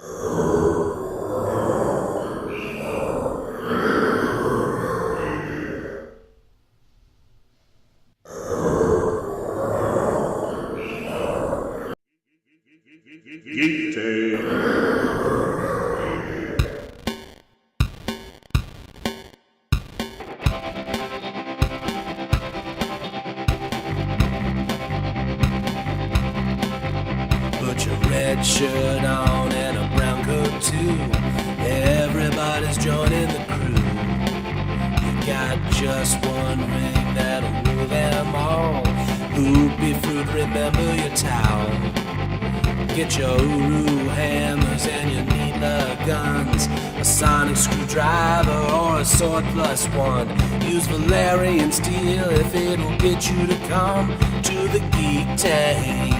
Geek Tank. Put your red shirt on and a brown coat too. Everybody's joining the crew. You got just one ring that'll rule them all. Hoopy fruit, remember your towel. Get your Uru hammers and your needler guns, a sonic screwdriver or a sword plus one. Use Valerian steel if it'll get you to come to the Geek Tank.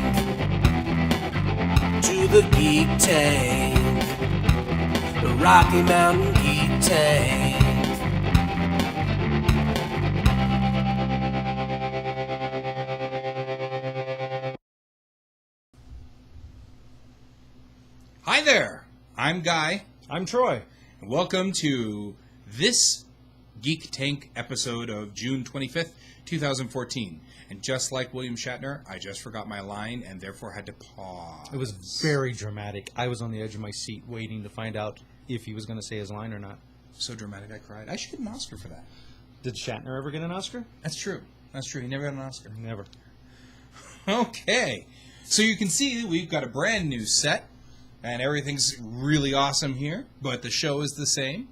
To the Geek Tank, the Rocky Mountain Geek Tank. Hi there, I'm Guy, I'm Troy. and welcome to this Geek Tank episode of June 25th, 2014. And just like William Shatner, I just forgot my line and therefore had to pause. It was very dramatic. I was on the edge of my seat waiting to find out if he was going to say his line or not. So dramatic I cried. I should get an Oscar for that. Did Shatner ever get an Oscar? That's true. That's true. He never got an Oscar. Never. Okay. So you can see we've got a brand new set. And everything's really awesome here, but the show is the same.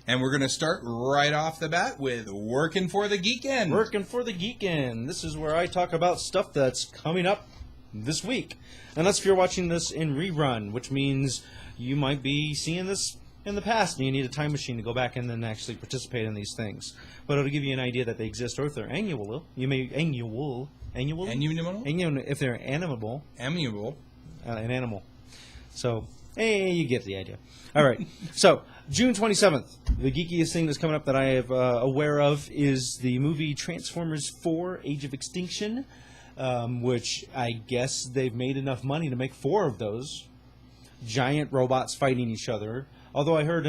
And we're going to start right off the bat with Working for the Geekend. Working for the Geekend. This is where I talk about stuff that's coming up this week. Unless if you're watching this in rerun, which means you might be seeing this in the past and you need a time machine to go back and then actually participate in these things. But it'll give you an idea that they exist, or if they're annual, you may annual, if they're animable, an animal. So, hey, you get the idea. All right. So, June 27th, the geekiest thing that's coming up that I am aware of is the movie Transformers 4: Age of Extinction, which I guess they've made enough money to make 4 of those giant robots fighting each other. Although I heard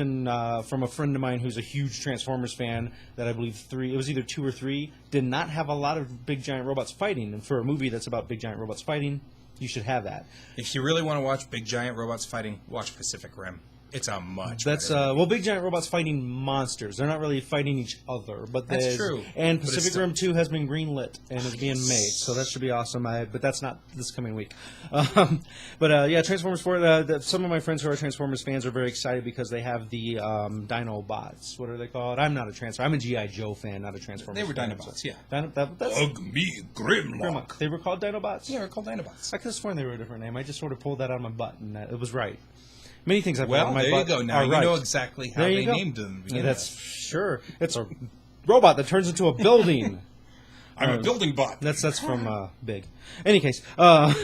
from a friend of mine who's a huge Transformers fan that I believe it was either 2 or 3, did not have a lot of big giant robots fighting. And for a movie that's about big giant robots fighting, you should have that. If you really want to watch big giant robots fighting, watch Pacific Rim. It's a much better well, big giant robots fighting monsters. They're not really fighting each other, but that's true. And Pacific Rim 2 has been greenlit and is being made, so that should be awesome. But that's not this coming week. Yeah, Transformers 4. Some of my friends who are Transformers fans are very excited because they have the Dinobots. What are they called? I'm not a Transformer. I'm a GI Joe fan, not a Transformers. They were fan, Dinobots, so. yeah. Ugly Grimlock. They were called Dinobots. Yeah, they were called Dinobots. I could have sworn they were a different name. I just sort of pulled that out of my butt, and it was right. Many things I've well, got in my there butt you go. Now you right. know exactly how they named them. Yeah, that's sure. It's a robot that turns into a building. I'm a building bot. That's from Big. Any case, the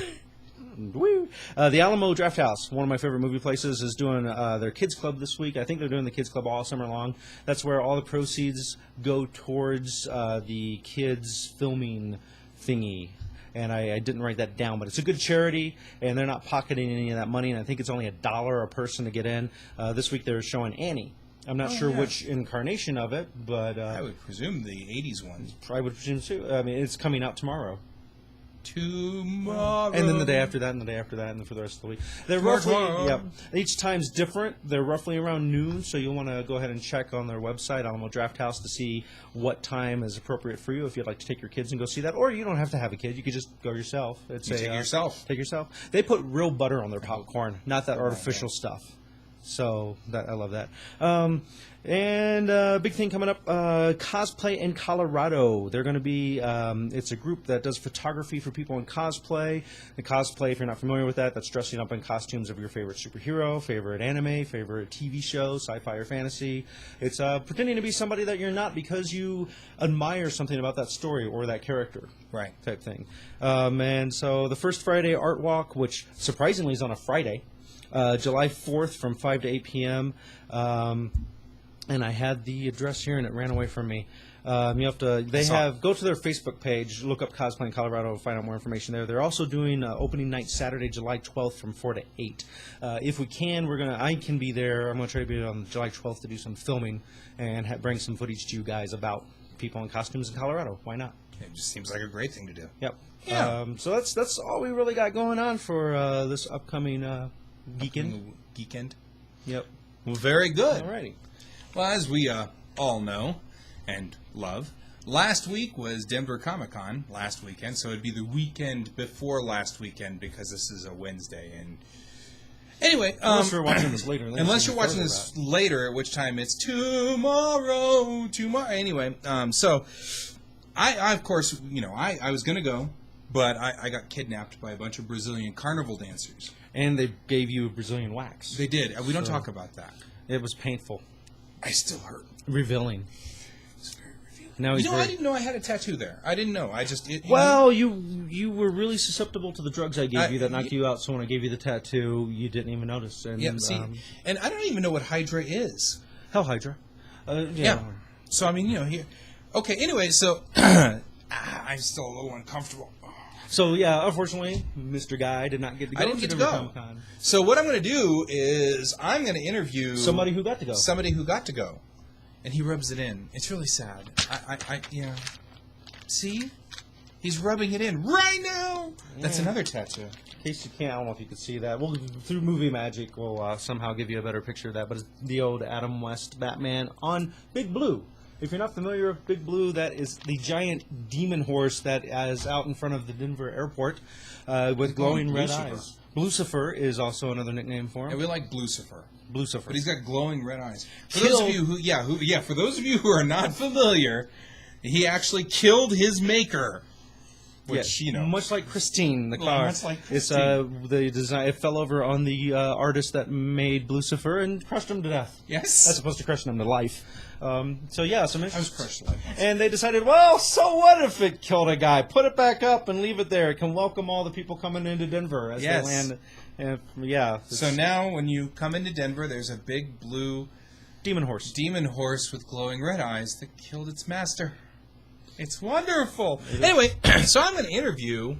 Alamo Drafthouse, one of my favorite movie places, is doing their kids club this week. I think they're doing the kids club all summer long. That's where all the proceeds go towards the kids filming thingy. And I didn't write that down, but it's a good charity, and they're not pocketing any of that money, and I think it's only $1 a person to get in. This week they're showing Annie. I'm not sure which incarnation of it, but... I would presume the 80s one. I would presume too. I mean, it's coming out tomorrow. Tomorrow. And then the day after that, and the day after that, and then for the rest of the week. They're roughly, each time's different. They're roughly around noon, so you'll want to go ahead and check on their website, Alamo Drafthouse, to see what time is appropriate for you if you'd like to take your kids and go see that. Or you don't have to have a kid. You could just go yourself. Take yourself. Take yourself. They put real butter on their popcorn, not that artificial stuff. So I love that. And big thing coming up, cosplay in Colorado. They're going to be, it's a group that does photography for people in cosplay. The cosplay, if you're not familiar with that, that's dressing up in costumes of your favorite superhero, favorite anime, favorite TV show, sci-fi or fantasy. It's pretending to be somebody that you're not because you admire something about that story or that character. Right. Type thing. And so the first Friday Art Walk, which surprisingly is on a Friday, July 4th from 5 to 8 p.m., and I had the address here, and it ran away from me. You have to. They saw have go to their Facebook page, look up Cosplay in Colorado, and find out more information there. They're also doing opening night Saturday, July 12th from 4 to 8. If we can, I can be there. I'm gonna try to be there on July 12th to do some filming and bring some footage to you guys about people in costumes in Colorado. Why not? It just seems like a great thing to do. Yep. Yeah. So that's all we really got going on for this upcoming Geekend. Geekend. Yep. Well, very good. Alrighty. Well, as we all know and love, last week was Denver Comic-Con last weekend, so it'd be the weekend before last weekend because this is a Wednesday. And anyway, Unless you're watching this later. unless you're watching this later, at which time it's tomorrow. Anyway, so I of course, I was going to go, but I got kidnapped by a bunch of Brazilian carnival dancers. And they gave you Brazilian wax. They did. We don't talk about that. It was painful. I still hurt. Revealing. It's very revealing. Now he's I didn't know I had a tattoo there. I didn't know. I just... you were really susceptible to the drugs I gave you that knocked you out, so when I gave you the tattoo, you didn't even notice. And, and I don't even know what Hydra is. Hell Hydra. Yeah. So, here... Okay, anyway, so... I'm still a little uncomfortable. So, yeah, unfortunately, Mr. Guy did not get to go. I didn't get to Denver go. Comic-Con. So what I'm going to do is I'm going to interview... Somebody who got to go. Somebody who got to go. And he rubs it in. It's really sad. See? He's rubbing it in right now! That's another tattoo. In case you can't, I don't know if you can see that. Well, through movie magic, we'll somehow give you a better picture of that. But it's the old Adam West Batman on Big Blue. If you're not familiar with Big Blue, that is the giant demon horse that is out in front of the Denver airport with glowing red eyes. Lucifer is also another nickname for him. And we like Blucifer. Lucifer. But he's got glowing red eyes. For those of you who are not familiar, he actually killed his maker. Which, much like Christine, the car. Much like It's Christine. the design. It fell over on the artist that made Lucifer and crushed him to death. Yes. As opposed to crushing him to life. Some I was crushed life. and they decided, well, so what if it killed a guy? Put it back up and leave it there. It can welcome all the people coming into Denver as they land. And So now when you come into Denver, there's a big blue demon horse with glowing red eyes that killed its master. It's wonderful. Anyway, so I'm going to interview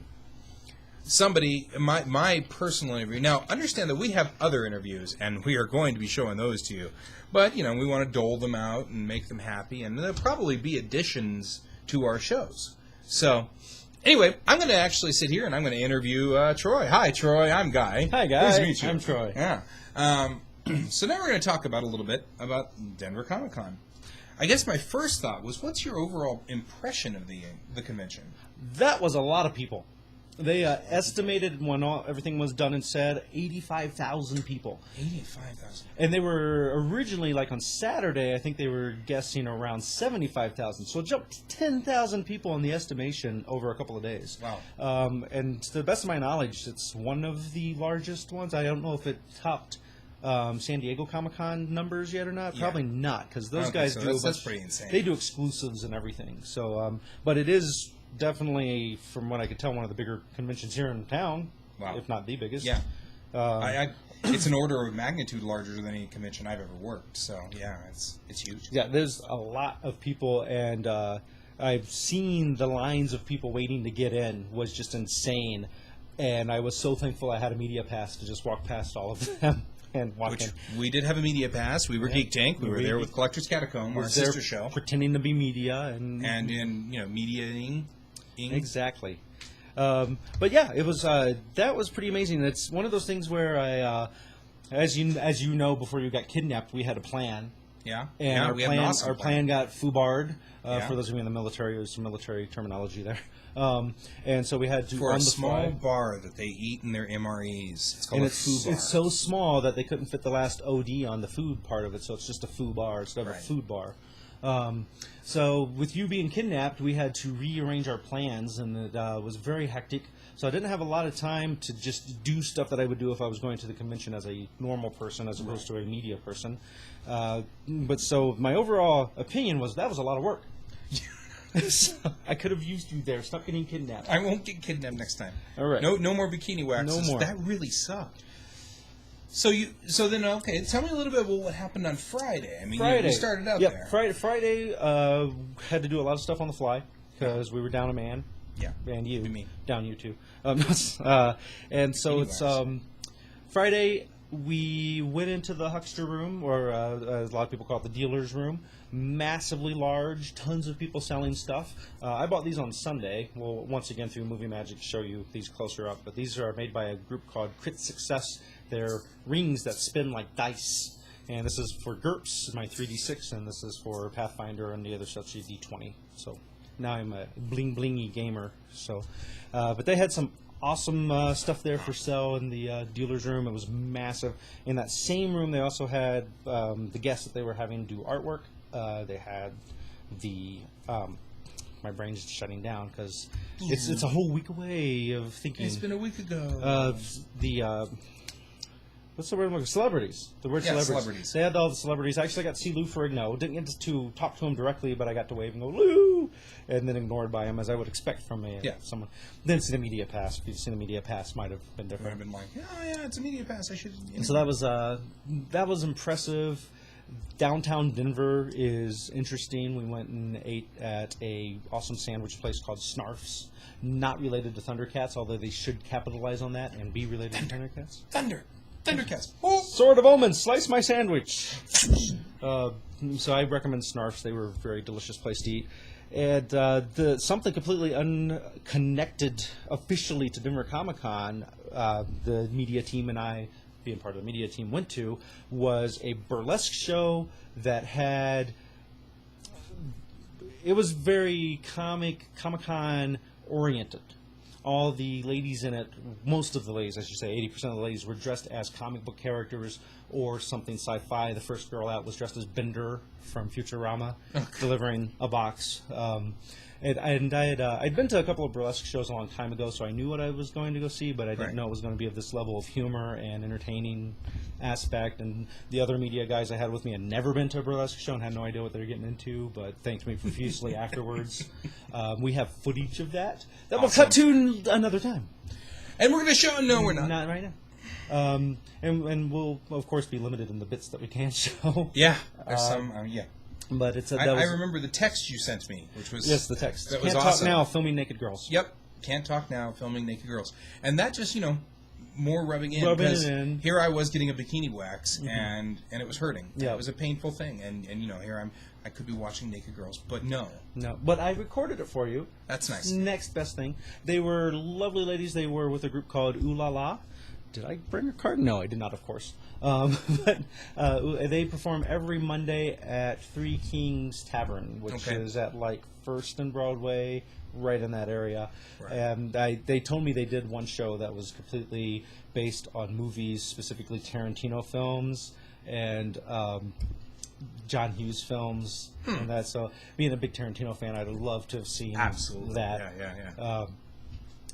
somebody, my personal interview. Now, understand that we have other interviews, and we are going to be showing those to you. But, we want to dole them out and make them happy, and there'll probably be additions to our shows. So, anyway, I'm going to actually sit here, and I'm going to interview Troy. Hi, Troy. I'm Guy. Hi, Guy. Nice to meet you. I'm Troy. Yeah. So now we're going to talk about a little bit about Denver Comic-Con. I guess my first thought was, what's your overall impression of the convention? That was a lot of people. They estimated when everything was done and said 85,000 people. 85,000. And they were originally, like on Saturday, I think they were guessing around 75,000. So it jumped to 10,000 people in the estimation over a couple of days. Wow. And to the best of my knowledge, it's one of the largest ones. I don't know if it topped San Diego Comic-Con numbers yet or not. Yeah. Probably not, because those guys so. do That's pretty insane. They do exclusives and everything. So, but it is definitely, from what I could tell, one of the bigger conventions here in town. Wow. If not the biggest. Yeah. It's an order of magnitude larger than any convention I've ever worked. So, yeah, it's huge. Yeah, there's a lot of people, and I've seen the lines of people waiting to get in was just insane. And I was so thankful I had a media pass to just walk past all of them. And we did have a media pass. We were Geek Tank. We were there with Collector's Catacomb, our sister show, pretending to be media and in mediating. Exactly. But yeah, it was that was pretty amazing. It's one of those things where I, as you know, before you got kidnapped, we had a plan. Yeah. And we had an awesome our plan got foobarred. Yeah. For those of you in the military, there's some military terminology there. And so we had to for on a the small fly. bar that they eat in their MREs. It's called And a foo bar. it's so small that they couldn't fit the last OD on the food part of it, so it's just a foo bar instead of a food bar. So with you being kidnapped, we had to rearrange our plans, and it was very hectic. So I didn't have a lot of time to just do stuff that I would do if I was going to the convention as a normal person as opposed to a media person. But so my overall opinion was that was a lot of work. So I could have used you there. Stop getting kidnapped. I won't get kidnapped next time. All right. No more bikini waxes. No more. That really sucked. So then okay, tell me a little bit about what happened on Friday. I mean, Friday. you started out there. Friday had to do a lot of stuff on the fly because we were down a man. Yeah. And you. Me. Down you too. And so it's Friday. We went into the huckster room, or as a lot of people call it, the dealer's room. Massively large, tons of people selling stuff. I bought these on Sunday. We'll once again through Movie Magic show you these closer up. But these are made by a group called Crit Success. They're rings that spin like dice. And this is for GURPS, my 3D6, and this is for Pathfinder and the other stuff, D20. So now I'm a bling-blingy gamer. So, but they had some awesome stuff there for sale in the dealer's room. It was massive. In that same room, they also had the guests that they were having do artwork. They had the my brain's just shutting down because it's a whole week away of thinking. It's been a week ago. What's the word? Celebrities. The word celebrities. They had all the celebrities. Actually, I got to see Lou Ferrigno. Didn't get to talk to him directly, but I got to wave and go, Lou! And then ignored by him, as I would expect from someone. Then see the media pass. If you'd seen the media pass, might have been different. I've been like, yeah, it's a media pass. I should. So that was impressive. Downtown Denver is interesting. We went and ate at a awesome sandwich place called Snarf's. Not related to Thundercats, although they should capitalize on that and be related to Thundercats. Thundercats. Oh. Sword of Omen, slice my sandwich. So I recommend Snarf's. They were a very delicious place to eat. And something completely unconnected officially to Denver Comic Con, the media team and I, being part of the media team, went to, was a burlesque show that had... It was very Comic-Con oriented. All the ladies in it, most of the ladies, I should say, 80% of the ladies were dressed as comic book characters or something sci-fi. The first girl out was dressed as Bender from Futurama, delivering a box. I'd been to a couple of burlesque shows a long time ago, so I knew what I was going to go see, but I didn't know it was going to be of this level of humor and entertaining aspect. And the other media guys I had with me had never been to a burlesque show and had no idea what they were getting into, but thanked me profusely afterwards. We have footage of that we'll cut to another time. And we're going to show... No, we're not. Not right now. And we'll, of course, be limited in the bits that we can show. Yeah. There's some... yeah. But it's I remember the text you sent me, which was... Yes, the text. That Can't was awesome. Talk Now, filming naked girls. Yep. Can't talk now, filming naked girls. And that just, more rubbing in. Rubbing because it in. Here I was getting a bikini wax, and it was hurting. Yeah. It was a painful thing. And here I could be watching naked girls, but no. No, but I recorded it for you. That's nice. Next best thing. They were lovely ladies. They were with a group called Ooh La La. Did I bring a card? No, I did not, of course. But they perform every Monday at Three Kings Tavern, which is at like 1st and Broadway, right in that area. Right. And they told me they did one show that was completely based on movies, specifically Tarantino films and John Hughes films. And that. So, being a big Tarantino fan, I'd love to have seen that. Yeah.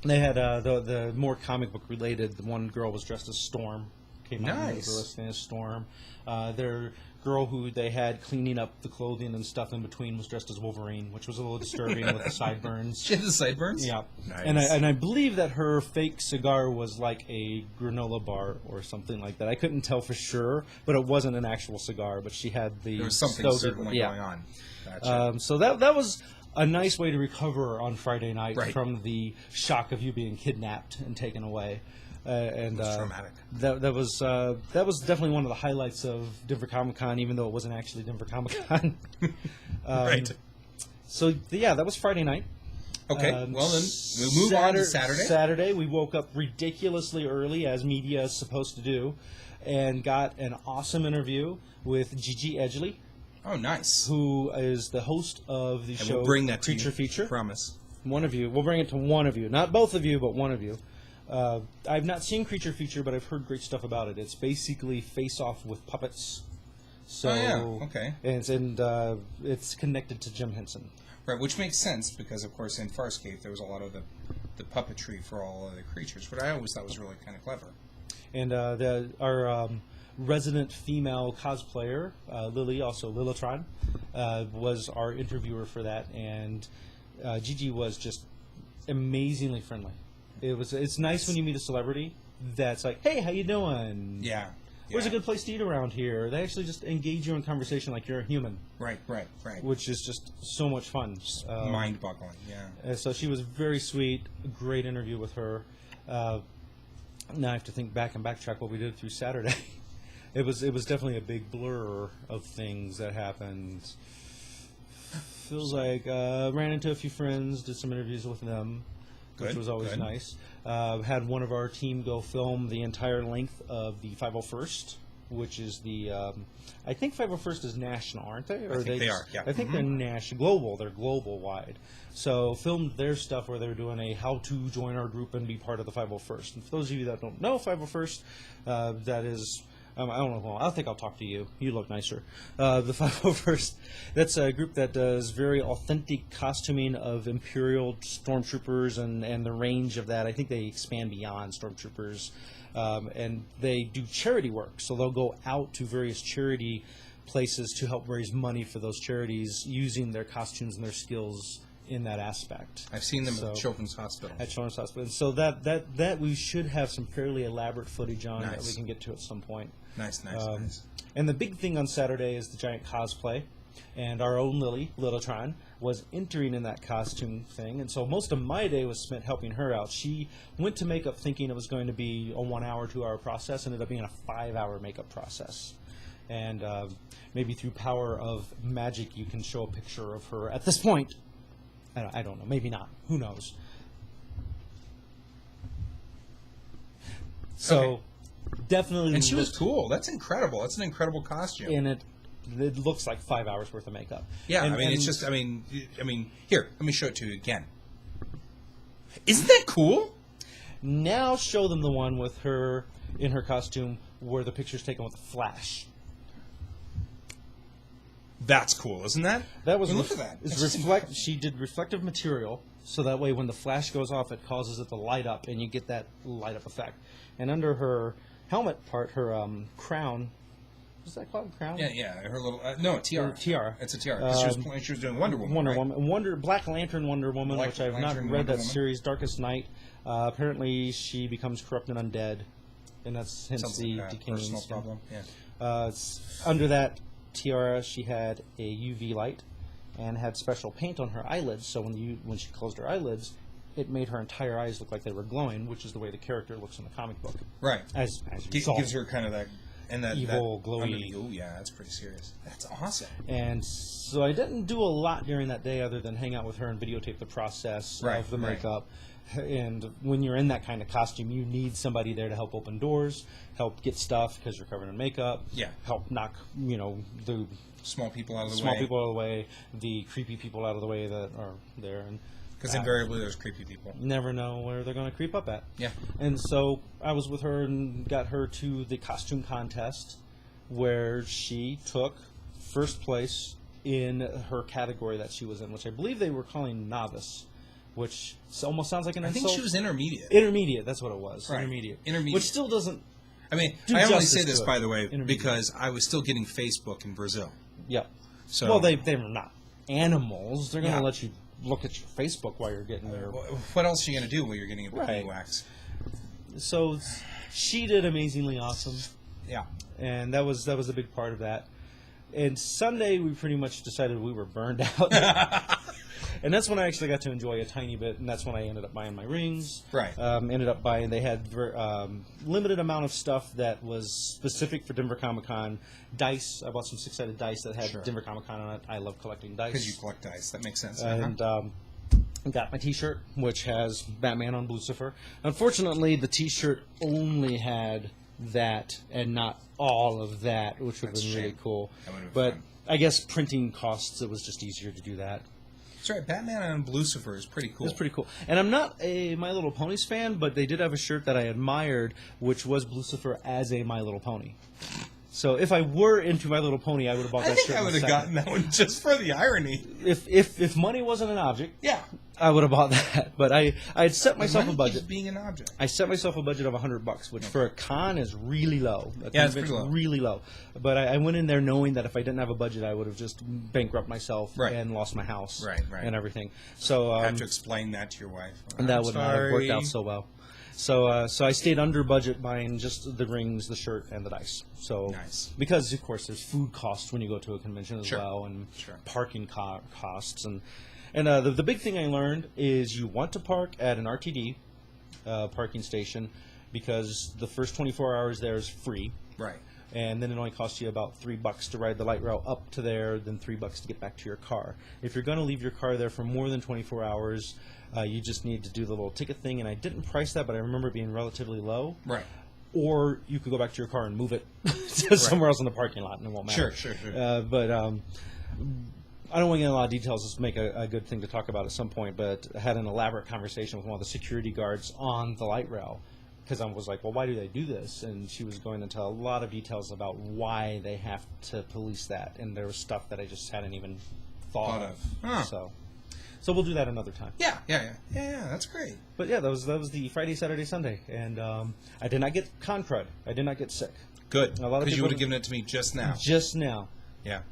They had the more comic book related. The one girl was dressed as Storm. Came out Nice. as Storm. Their girl who they had cleaning up the clothing and stuff in between was dressed as Wolverine, which was a little disturbing with the sideburns. She had the sideburns? Yeah. Nice. And I believe that her fake cigar was like a granola bar or something like that. I couldn't tell for sure, but it wasn't an actual cigar. But she had the... There was something certainly going on. Gotcha. So that was a nice way to recover on Friday night from the shock of you being kidnapped and taken away. And it was traumatic. That was definitely one of the highlights of Denver Comic Con, even though it wasn't actually Denver Comic Con. Right. So that was Friday night. Okay. Well then, we'll move on to Saturday. Saturday, we woke up ridiculously early, as media is supposed to do, and got an awesome interview with Gigi Edgley. Oh, nice. Who is the host of the show we'll bring that Creature to you. Feature. Promise. One of you. We'll bring it to one of you. Not both of you, but one of you. I've not seen Creature Feature, but I've heard great stuff about it. It's basically face-off with puppets. So, okay. And it's connected to Jim Henson. Right, which makes sense because, of course, in Farscape there was a lot of the puppetry for all of the creatures, which I always thought was really kind of clever. And our resident female cosplayer, Lily, also Lilitron, was our interviewer for that, and Gigi was just amazingly friendly. It's nice when you meet a celebrity that's like, hey, how you doing? Yeah. Where's a good place to eat around here? They actually just engage you in conversation like you're a human. Right. Which is just so much fun. Mind-boggling, yeah. So she was very sweet. Great interview with her. Now I have to think back and backtrack what we did through Saturday. It was definitely a big blur of things that happened. Feels like ran into a few friends, did some interviews with them, which was always nice. Had one of our team go film the entire length of the 501st, which is the I think 501st is national, aren't they? Or I think they are. Yeah. I think they're national, global. They're global wide. So filmed their stuff where they're doing a how to join our group and be part of the 501st. And for those of you that don't know 501st, that is. I don't know. Well, I think I'll talk to you. You look nicer. The 501st, that's a group that does very authentic costuming of Imperial stormtroopers and the range of that. I think they expand beyond stormtroopers. And they do charity work. So they'll go out to various charity places to help raise money for those charities using their costumes and their skills in that aspect. I've seen them at Children's Hospital. At Children's Hospital. And so that we should have some fairly elaborate footage on that we can get to at some point. Nice. And the big thing on Saturday is the giant cosplay. And our own Lily, Littletron, was entering in that costume thing. And so most of my day was spent helping her out. She went to makeup thinking it was going to be a 1 hour, 2 hour process. Ended up being a 5 hour makeup process. And maybe through power of magic you can show a picture of her at this point. I don't know. Maybe not. Who knows? So, definitely. And she was cool. That's incredible. That's an incredible costume. And it looks like 5 hours worth of makeup. Yeah, it's just. I mean, here. Let me show it to you again. Isn't that cool? Now show them the one with her in her costume where the picture's taken with a flash. That's cool, isn't that? That was look at that. She did reflective material, so that way when the flash goes off, it causes it to light up, and you get that light up effect. And under her helmet part, her crown, is that called a crown? Yeah. Her little tiara. Tiara. It's a tiara. 'Cause she was doing Wonder Woman. Black Lantern Wonder Woman, which I've not read that series. Darkest Night. Apparently, she becomes corrupt and undead, and that's hence the decaying personal skin. problem. Yeah. Under that tiara, she had a UV light and had special paint on her eyelids, so when she closed her eyelids, it made her entire eyes look like they were glowing, which is the way the character looks in the comic book. Right. As you saw. Gives her kind of that evil, glowy. Oh yeah, that's pretty serious. That's awesome. And so I didn't do a lot during that day other than hang out with her and videotape the process of the makeup. And when you're in that kind of costume, you need somebody there to help open doors, help get stuff because you're covered in makeup. Yeah. Help knock, the small people out of the way. Small people out of the way, the creepy people out of the way that are there. And because invariably there's creepy people. Never know where they're going to creep up at. Yeah. And so I was with her and got her to the costume contest where she took first place in her category that she was in, which I believe they were calling novice, which almost sounds like an insult. I think she was intermediate. Intermediate, that's what it was. Right. Intermediate. Which still doesn't. I mean, I only say this, by the way, because I was still getting Facebook in Brazil. Yeah. So, well, they were not animals. They're going to let you look at your Facebook while you're getting there. What else are you going to do while you're getting a bikini wax? So she did amazingly awesome. Yeah. And that was a big part of that. And Sunday, we pretty much decided we were burned out. And that's when I actually got to enjoy a tiny bit, and that's when I ended up buying my rings. Right. They had limited amount of stuff that was specific for Denver Comic Con. Dice. I bought some 6-sided dice that had Denver Comic Con on it. I love collecting dice. Because you collect dice. That makes sense. And got my T-shirt, which has Batman on Lucifer. Unfortunately, the T-shirt only had that and not all of that, which would have been really cool. But I guess printing costs, it was just easier to do that. That's right. Batman on Lucifer is pretty cool. It's pretty cool. And I'm not a My Little Ponies fan, but they did have a shirt that I admired, which was Lucifer as a My Little Pony. So if I were into My Little Pony, I would have bought that shirt. I think I would have gotten that one just for the irony. If money wasn't an object, yeah, I would have bought that. But I had set myself a budget. Being an object, I set myself a budget of $100, which for a con is really low. It's pretty low. Really low. But I went in there knowing that if I didn't have a budget, I would have just bankrupt myself and lost my house and everything. So I have to explain that to your wife. And that would not have worked out so well. So I stayed under budget buying just the rings, the shirt, and the dice. So Nice. because of course there's food costs when you go to a convention as Sure. well, and Sure. parking costs, and the big thing I learned is you want to park at an RTD parking station because the first 24 hours there is free. Right. And then it only costs you about $3 to ride the light rail up to there, then $3 to get back to your car. If you're going to leave your car there for more than 24 hours, you just need to do the little ticket thing. And I didn't price that, but I remember it being relatively low. Right. Or you could go back to your car and move it to somewhere else in the parking lot, and it won't matter. Sure. But I don't want to get into a lot of details. Just make a good thing to talk about at some point. But I had an elaborate conversation with one of the security guards on the light rail. Because I was like, well, why do they do this? And she was going into a lot of details about why they have to police that. And there was stuff that I just hadn't even thought of. Huh. So we'll do that another time. Yeah. That's great. But yeah, that was the Friday, Saturday, Sunday. And I did not get con crud. I did not get sick. Good. A lot of Because you people would have given it to me just now. Just now. Yeah.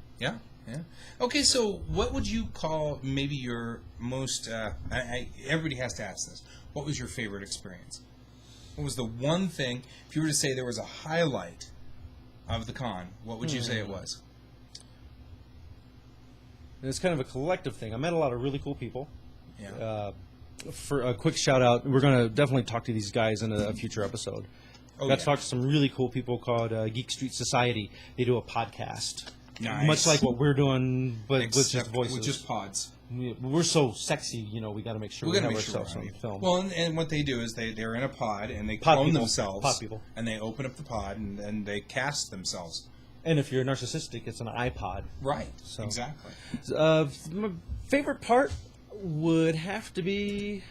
Okay, so what would you call maybe your most? Everybody has to ask this. What was your favorite experience? What was the one thing? If you were to say there was a highlight of the con, what would you say it was? And it's kind of a collective thing. I met a lot of really cool people. Yeah. For a quick shout out, we're going to definitely talk to these guys in a future episode. Got to talk to some really cool people called Geek Street Society. They do a podcast. Nice. Much like what we're doing, but with just Except voices. with just pods. We're so sexy, we got to make sure we have ourselves on film. Well, and what they do is they're in a pod and they Pod clone people. themselves. Pod people. And they open up the pod and they cast themselves. And if you're narcissistic, it's an iPod. Right. So. Exactly. My favorite part would have to be...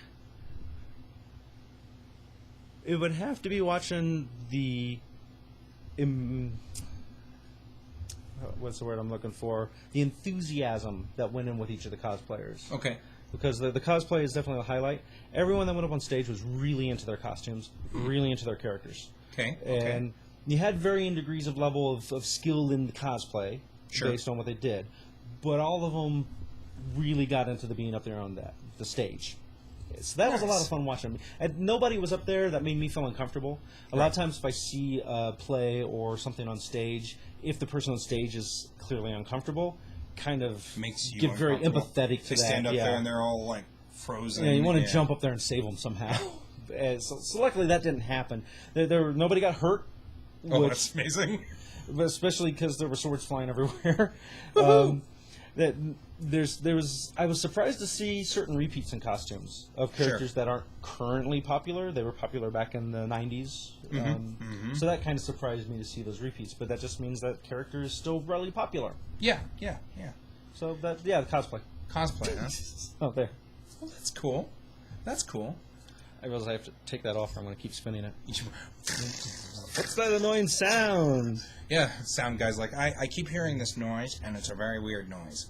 It would have to be watching the... what's the word I'm looking for? The enthusiasm that went in with each of the cosplayers. Okay. Because the cosplay is definitely the highlight. Everyone that went up on stage was really into their costumes, really into their characters. Okay. And you had varying degrees of level of skill in the cosplay based on what they did. But all of them really got into the being up there on the stage. So that was a lot of fun watching. And nobody was up there that made me feel uncomfortable. A lot of times if I see a play or something on stage, if the person on stage is clearly uncomfortable, kind of makes you get very empathetic to they that. stand up there and they're all like frozen. Yeah, you want to jump up there and save them somehow. So luckily that didn't happen. Nobody got hurt. Oh, that's amazing. But especially because there were swords flying everywhere. I was surprised to see certain repeats in costumes of characters that aren't currently popular. They were popular back in the 90s. So that kind of surprised me to see those repeats. But that just means that character is still really popular. Yeah. So the cosplay. Cosplay, huh? Oh, there. Well, that's cool. That's cool. I realize I have to take that off or I'm going to keep spinning it. What's that annoying sound? Yeah, sound guy's like, I keep hearing this noise, and it's a very weird noise.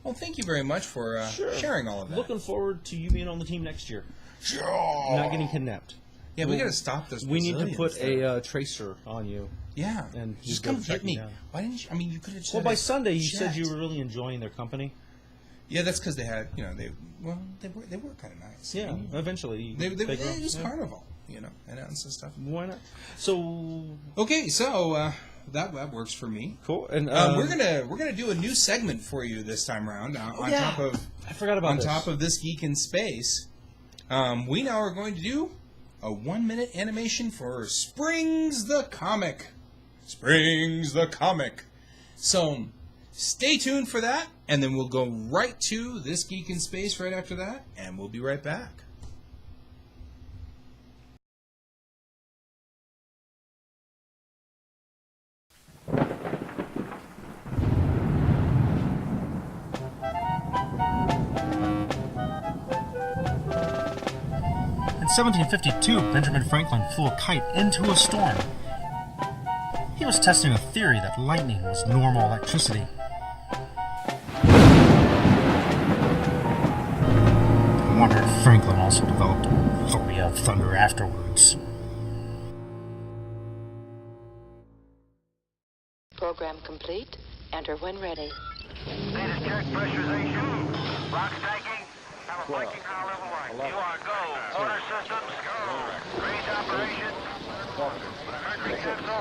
Well, thank you very much for sharing all of that. Looking forward to you being on the team next year. Sure. Not getting kidnapped. Yeah, we got to stop this. We need to put a tracer on you. Yeah. And just come get me. Why didn't you? I mean, you could have said. Well, by Sunday, you said you were really enjoying their company. Yeah, that's because they had, they were kind of nice. Yeah, eventually. It was Carnival, and some stuff. Why not? So. Okay, so that works for me. Cool. And we're gonna do a new segment for you this time around. Top of I forgot about this. top of this Geek in Space, we now are going to do a 1-minute animation for Springs the Comic. Springs the Comic. So stay tuned for that, and then we'll go right to this Geek in Space right after that, and we'll be right back. In 1752, Benjamin Franklin flew a kite into a storm. He was testing a theory that lightning was normal electricity. I wonder if Franklin also developed a phobia of thunder afterwards. Program complete. Enter when ready. Status check, pressurization. Rocks taking. Have a braking power level right. You are go. Order systems, go. Green operation. Mercury Central, no.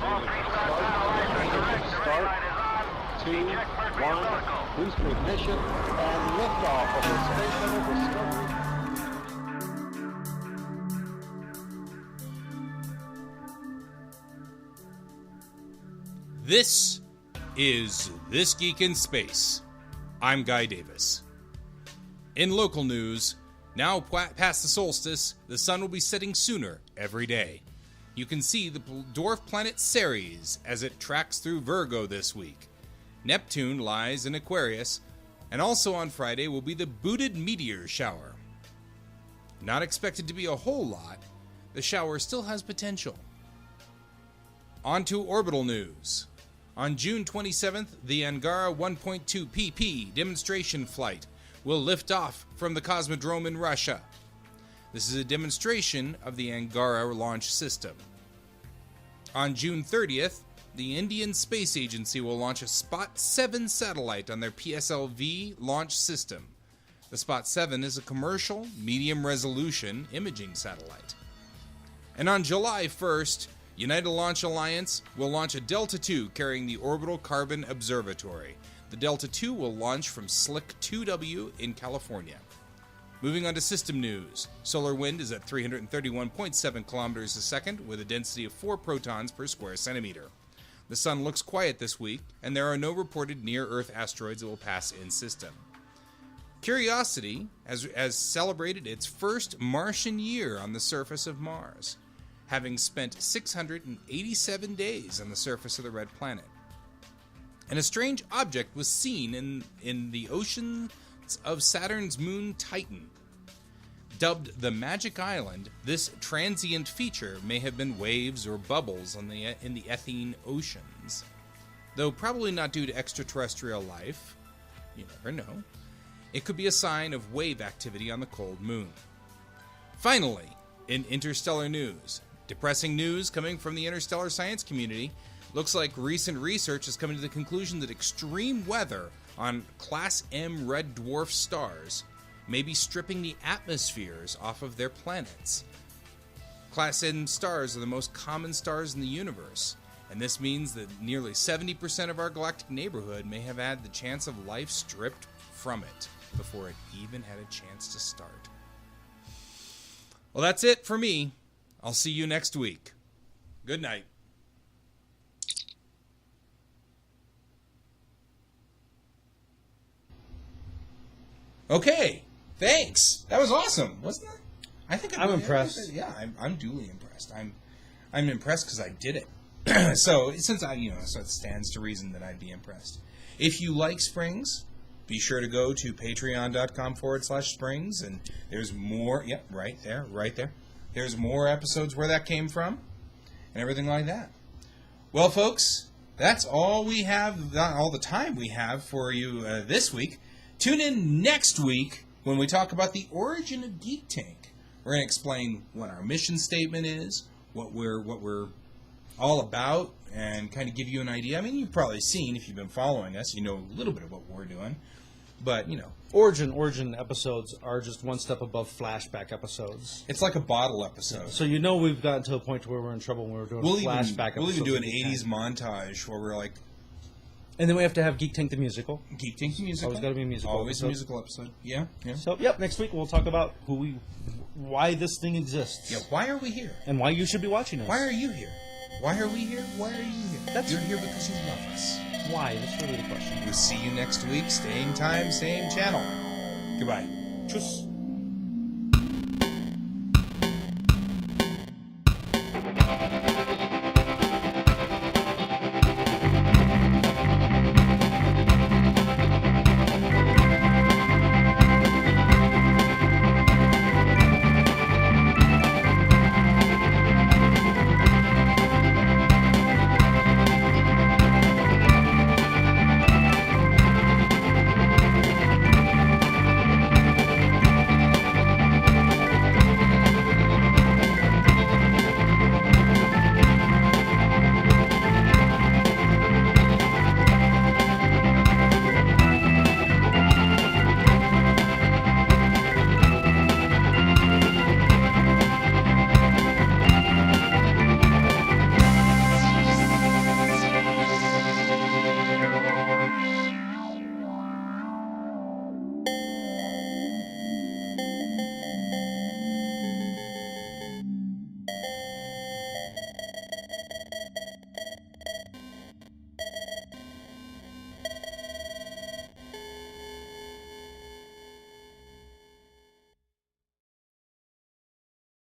All three star satellites are direct. The red light is on. Check Mercury umbilical. Booster ignition and liftoff of the Space Shuttle Discovery. This is This Geek in Space. I'm Guy Davis. In local news, now past the solstice, the sun will be setting sooner every day. You can see the dwarf planet Ceres as it tracks through Virgo this week. Neptune lies in Aquarius, and also on Friday will be the booted meteor shower. Not expected to be a whole lot, the shower still has potential. On to orbital news. On June 27th, the Angara 1.2 PP demonstration flight will lift off from the Cosmodrome in Russia. This is a demonstration of the Angara launch system. On June 30th, the Indian Space Agency will launch a Spot 7 satellite on their PSLV launch system. The Spot 7 is a commercial, medium-resolution imaging satellite. And on July 1st, United Launch Alliance will launch a Delta II carrying the Orbital Carbon Observatory. The Delta II will launch from Slick 2W in California. Moving on to system news. Solar wind is at 331.7 kilometers a second with a density of 4 protons per square centimeter. The sun looks quiet this week, and there are no reported near-Earth asteroids that will pass in system. Curiosity has celebrated its first Martian year on the surface of Mars, having spent 687 days on the surface of the red planet. And a strange object was seen in the oceans of Saturn's moon Titan. Dubbed the Magic Island, this transient feature may have been waves or bubbles in the Ethene oceans. Though probably not due to extraterrestrial life, you never know. It could be a sign of wave activity on the cold moon. Finally, in interstellar news, depressing news coming from the interstellar science community. Looks like recent research is coming to the conclusion that extreme weather on Class M red dwarf stars may be stripping the atmospheres off of their planets. Class M stars are the most common stars in the universe, and this means that nearly 70% of our galactic neighborhood may have had the chance of life stripped from it before it even had a chance to start. Well, that's it for me. I'll see you next week. Good night. Okay, thanks. That was awesome, wasn't it? I think I'm impressed. Yeah, I'm duly impressed. I'm impressed because I did it. So since so it stands to reason that I'd be impressed. If you like Springs, be sure to go to patreon.com/Springs, and there's more. Yep, right there. There's more episodes where that came from, and everything like that. Well, folks, that's all we have, all the time we have for you this week. Tune in next week when we talk about the origin of Geek Tank. We're going to explain what our mission statement is, what we're all about, and kind of give you an idea. I mean, you've probably seen, if you've been following us, you know a little bit of what we're doing. But, Origin episodes are just one step above flashback episodes. It's like a bottle episode. So we've gotten to a point to where we're in trouble when we're doing flashback episodes. We'll even do an 80s montage where we're like... And then we have to have Geek Tank the musical. Geek Tank the musical. Always got to be a musical Always episode. a musical episode. Yeah. So, next week we'll talk about why this thing exists. Yeah, why are we here? And why you should be watching us. Why are you here? Why are we here? Why are you here? You're here because you love us. Why? That's really the question. We'll see you next week. Same time, same channel. Goodbye. Tschüss.